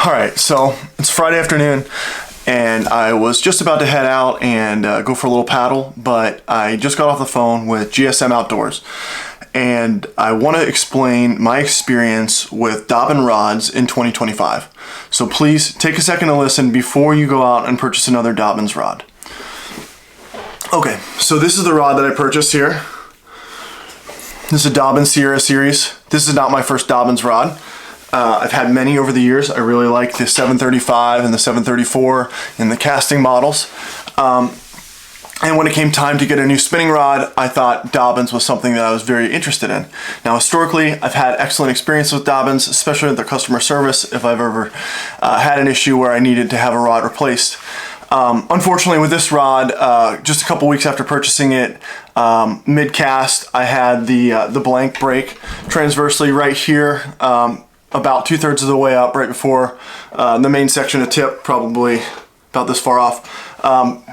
All right, so it's Friday afternoon and I was just about to head out and go for a little paddle, but I just got off the phone with GSM Outdoors and I want to explain my experience with Dobyn rods in 2025. So please take a second to listen before you go out and purchase another Dobyn's rod. Okay, so this is the rod that I purchased here. This is a Dobyn Sierra series. This is not my first Dobyn's rod. I've had many over the years. I really like the 735 and the 734 in the casting models. And when it came time to get a new spinning rod, I thought Dobyn's was something that I was very interested in. Now, historically, I've had excellent experience with Dobyn's, especially with their customer service if I've ever had an issue where I needed to have a rod replaced. Unfortunately, with this rod, just a couple weeks after purchasing it, mid-cast, I had the blank break transversely right here, about 2/3 of the way up, right before the main section of tip, probably about this far off.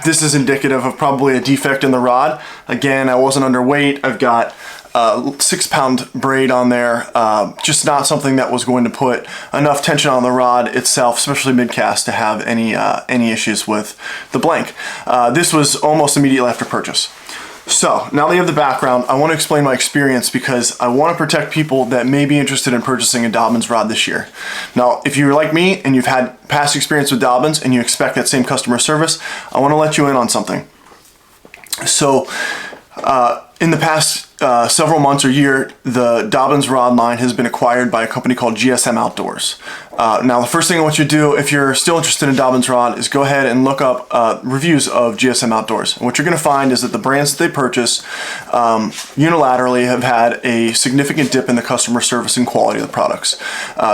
This is indicative of probably a defect in the rod. Again, I wasn't underweight. I've got 6-pound braid on there, just not something that was going to put enough tension on the rod itself, especially mid-cast, to have any issues with the blank. This was almost immediately after purchase. So now that you have the background, I want to explain my experience because I want to protect people that may be interested in purchasing a Dobyn's rod this year. Now, if you're like me and you've had past experience with Dobyn's and you expect that same customer service, I want to let you in on something. So in the past several months or year, the Dobyn's rod line has been acquired by a company called GSM Outdoors. Now, the first thing I want you to do, if you're still interested in Dobyn's rod, is go ahead and look up reviews of GSM Outdoors. And what you're going to find is that the brands that they purchase unilaterally have had a significant dip in the customer service and quality of the products.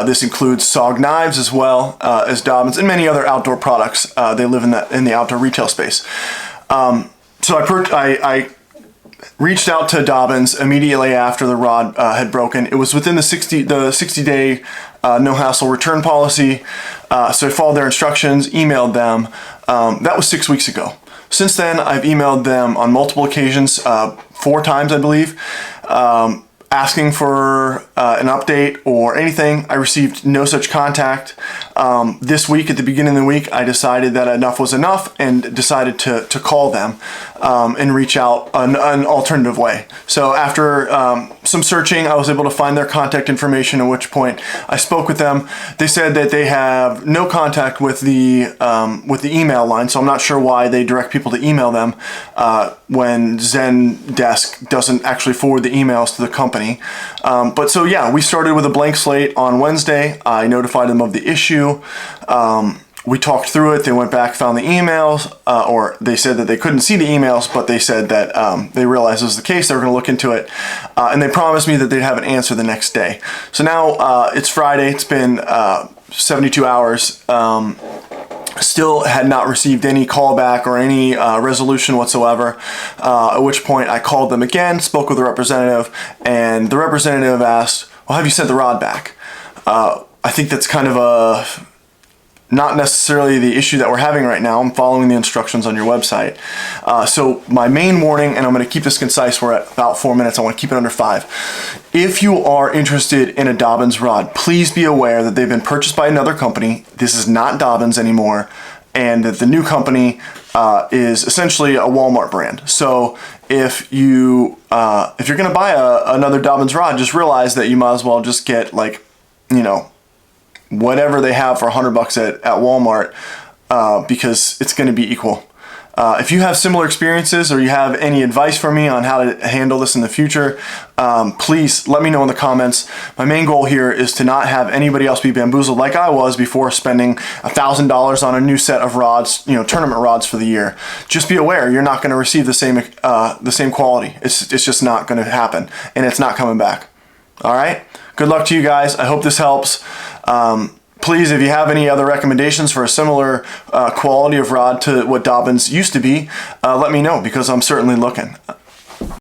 This includes SOG knives as well as Dobyn's and many other outdoor products. They live in the outdoor retail space. So I reached out to Dobyn's immediately after the rod had broken. It was within the 60-day no hassle return policy. So I followed their instructions, emailed them. That was 6 weeks ago. Since then, I've emailed them on multiple occasions, 4 times, I believe, asking for an update or anything. I received no such contact. This week, at the beginning of the week, I decided that enough was enough and decided to call them and reach out an alternative way. So after some searching, I was able to find their contact information, at which point I spoke with them. They said that they have no contact with the email line, so I'm not sure why they direct people to email them when Zendesk doesn't actually forward the emails to the company. But so yeah, we started with a blank slate on Wednesday. I notified them of the issue. We talked through it. They went back, found the emails, or they said that they couldn't see the emails, but they said that they realized it was the case. They were going to look into it, and they promised me that they'd have an answer the next day. So now it's Friday. It's been 72 hours. Still had not received any callback or any resolution whatsoever, at which point I called them again, spoke with the representative, and the representative asked, well, have you sent the rod back? I think that's kind of not necessarily the issue that we're having right now. I'm following the instructions on your website. So my main warning, and I'm going to keep this concise, we're at about 4 minutes, I want to keep it under 5. If you are interested in a Dobyn's rod, please be aware that they've been purchased by another company. This is not Dobyn's anymore, and that the new company is essentially a Walmart brand. So if you're going to buy another Dobyn's rod, just realize that you might as well just get, like, you know, whatever they have for $100 at Walmart, because it's going to be equal. If you have similar experiences or you have any advice for me on how to handle this in the future, please let me know in the comments. My main goal here is to not have anybody else be bamboozled like I was before spending $1,000 on a new set of rods, you know, tournament rods for the year. Just be aware, you're not going to receive the same quality. It's just not going to happen, and it's not coming back. All right? Good luck to you guys. I hope this helps. Please, if you have any other recommendations for a similar quality of rod to what Dobyn's used to be, let me know, because I'm certainly looking.